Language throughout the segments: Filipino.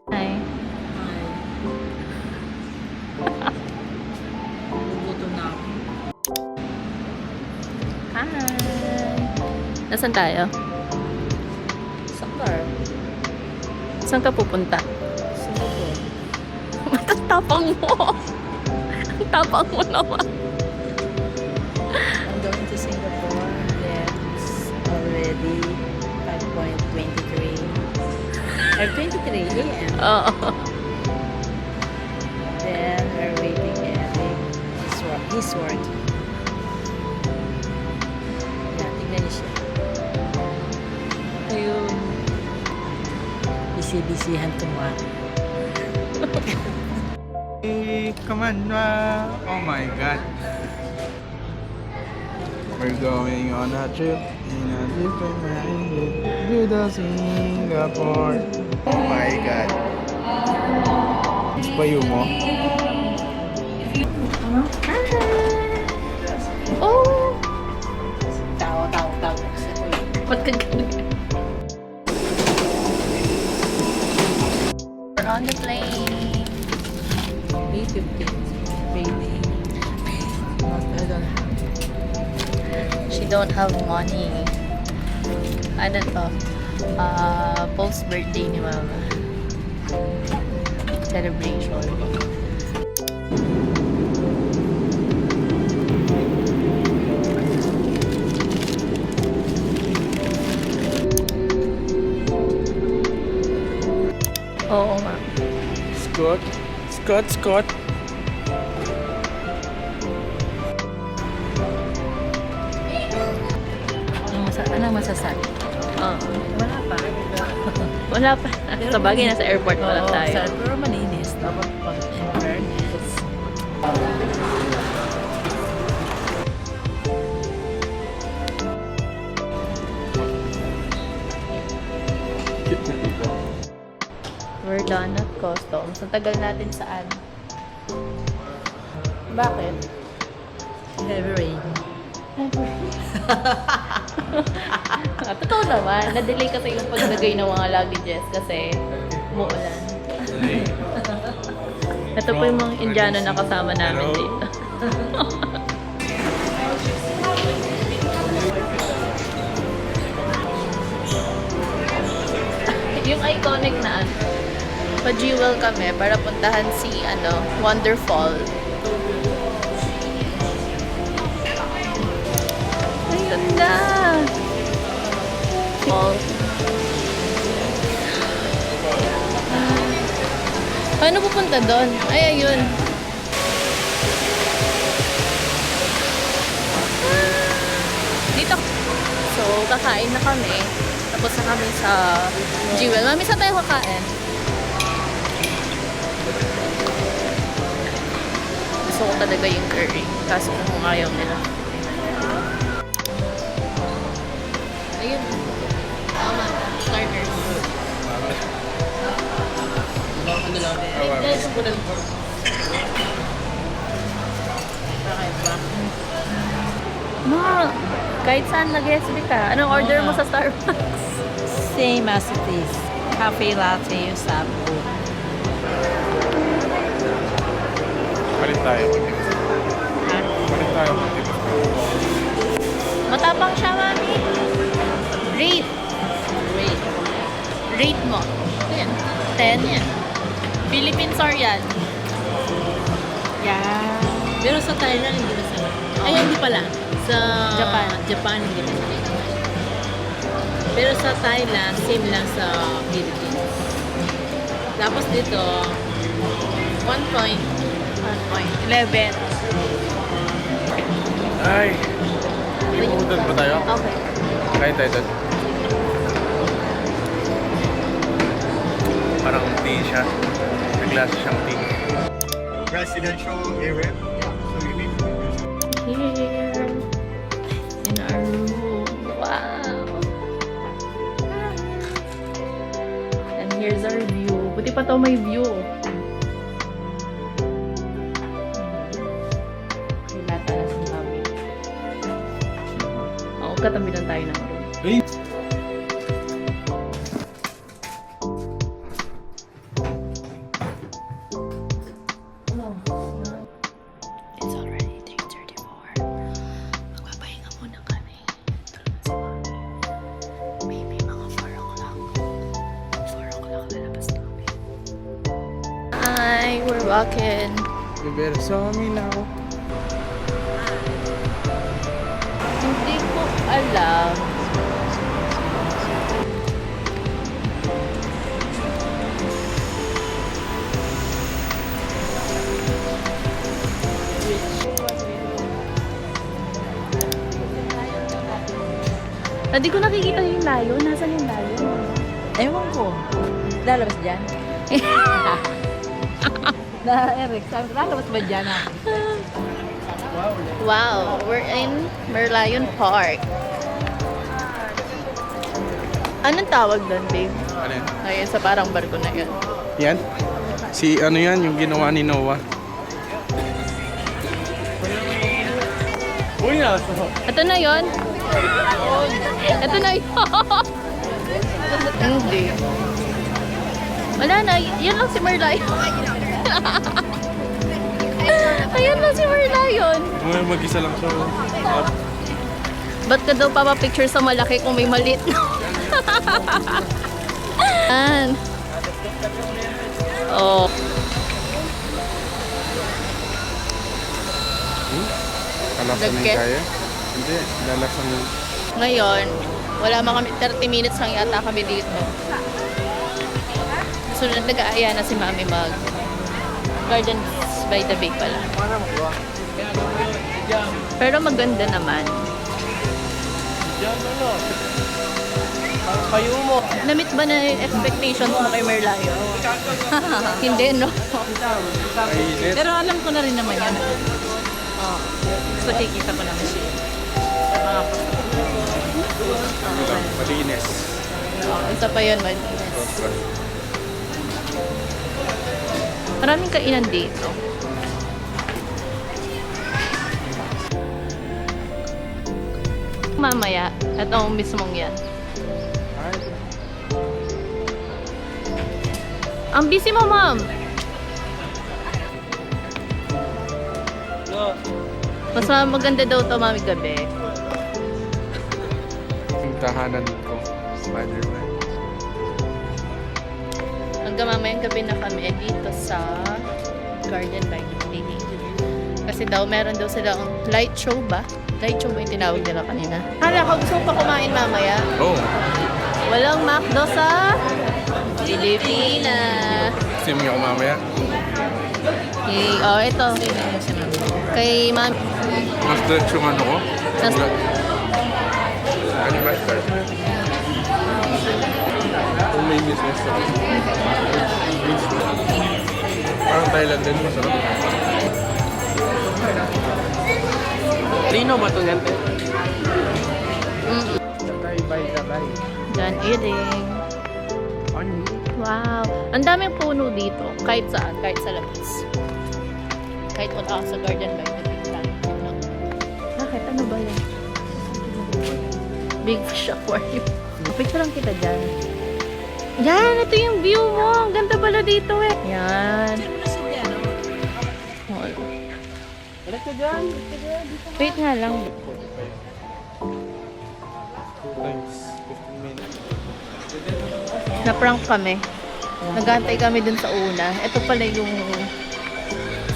Hi. Gugutom na ako. Hi. Nasaan tayo? Sakar. Saan ka pupunta? Singapore. Ang tapang mo. Ang tapang mo naman. I'm going to Singapore. That's already 5:23. 5:23 a.m. Oo. Then we're waiting at his work. Yeah, tingnan niyo siya. Ayun. Busy-busyhan tomorrow. Hey, come on, oh my god. We're going on a trip in a different land to the Singapore. Oh my god. Mas payo mo? Oh! Tao. Ba't ka ganyan? We're on the plane. May 15. Payday. I don't have. She don't have money. Ano to? Post birthday ni Mama. Celebration. Oo nga. Scott. Anong masasabi? Wala pa. Wala pa. Sa bagay, nasa airport pa lang tayo. Pero malinis. Dapat pag in fairness. We're done at customs. Ang tagal natin saan? Bakit? Heavy rain. Totoo naman. Na-delay kasi yung paglagay ng mga luggages kasi umuulan. Ito po yung mga Indiano na kasama namin Hello. dito. Yung iconic na ano, pa-jewel kami para puntahan si Wonderfall. Ay, ganda! Fall. Paano pupunta doon? Ay, ayun. Dito. So, kakain na kami. Tapos na kami sa Jewel. Mami, saan tayo kakain? Gusto ko talaga yung curry. Kaso kung ayaw nila. Ayun. Tama. Starters. Ma, kahit saan nag-SB ka. Anong order mo sa Starbucks? Same as it is. Cafe latte yung sapo. Palit tayo. Ha? Palit tayo. Matapang siya, Mami. Rate. Wait. Rate mo. Yan. 10. Yan. Philippines or yan? Yeah. Pero sa Thailand, hindi masarap. Ay, hindi pala. Sa Japan, hindi masarap. Pero sa Thailand, same lang sa Philippines. Tapos dito, 1 point. 11. Ay! Ipudan ba tayo? Okay. Kain tayo doon. Parang tea siya. May glass siyang tea. Residential area. So you need to Here. In our room. Wow. And here's our view. Buti pa to may view. Lata na si Mami. Oo, katabi lang tayo ng room. Hey! Walking. You better saw me now. Hindi ko alam. Hindi ko nakikita yung layon. Nasaan yung layon? Ewan ko. Lalabas dyan? Eric, lalabas ba dyan? Wow, we're in Merlion Park. Anong tawag doon, babe? Ano yan? Ayun, sa parang barko na yan. Yan? Si ano yan, yung ginawa ni Noah. Uy, nasa. Ito na yon. Ito na yun. Hindi. Wala na. Yan lang si Merlion. Ayan lang si Merlion. Uy, mag-isa lang siya. Ba't ka daw papapicture sa malaki kung may maliit? Yan. Oh. Lalasan na Lagkit? kaya? Hindi, lalasan na. Ngayon, wala man kami, 30 minutes lang yata kami dito. Sunod nag-aaya na si Mami mag Gardens by the Bay pala. Pero maganda naman. Namit ba na yung expectations mo kay Merlion? Hindi, no? Mainit. Pero alam ko na rin naman yan. Oh, so kikita ko naman siya. Ano lang, malinis. Isa pa yun, malinis. Maraming kainan dito. Mamaya, itong mismong yan. Ang busy mo, ma'am. Mas maganda daw to, mami, gabi. Yung tahanan ko, Spider-Man. Hanggang mamayang gabi na kami dito sa Garden by the Bay. Kasi daw, meron daw silang light show ba? Light show ba yung tinawag nila kanina? Hala, kung gusto mo pa kumain mamaya, Oh, walang McDo sa Pilipinas. gusto mo ako mamaya? Oh, ito. Kay ma'am. Mas diretso yung ano ko? Tas- Ano ba start? Kung may business ako. Parang Thailand din, masarap. Lino ba ito yan? Sabay-sabay. Done eating. Wow. Ang daming puno dito. Kahit saan. Kahit sa labas. Kahit wala ako sa garden by the big time. No? Bakit? Ano ba yan? Big fish aquarium. Picture lang kita dyan. Yan! Ito yung view mo. Ang ganda pala dito eh. Yan. Oh. Wait nga lang. 2 times 15 minutes. Na-prank kami. Nagantay kami dun sa una. Ito pala yung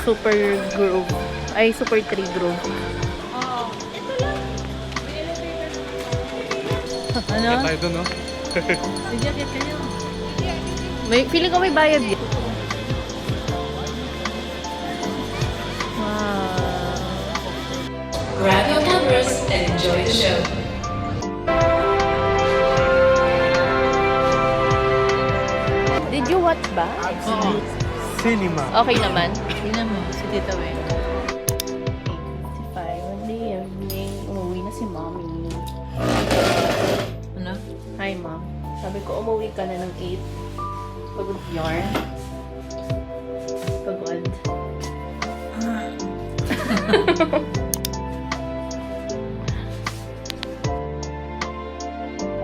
Super Grove. Ay, Super Tree Grove. Ano? Kaya tayo doon, no? May jacket kayo. Feeling ko may bayad yun. Wow. Grab your cameras and enjoy the show. Did you watch ba? Oo. Cinema. Okay naman. Tingnan mo, si Tita Wen. 55. One day evening. Umuwi na si Mommy. Ano? Hi, Mom. Sabi ko, umuwi ka na ng 8. Pagod yarn. Pagod.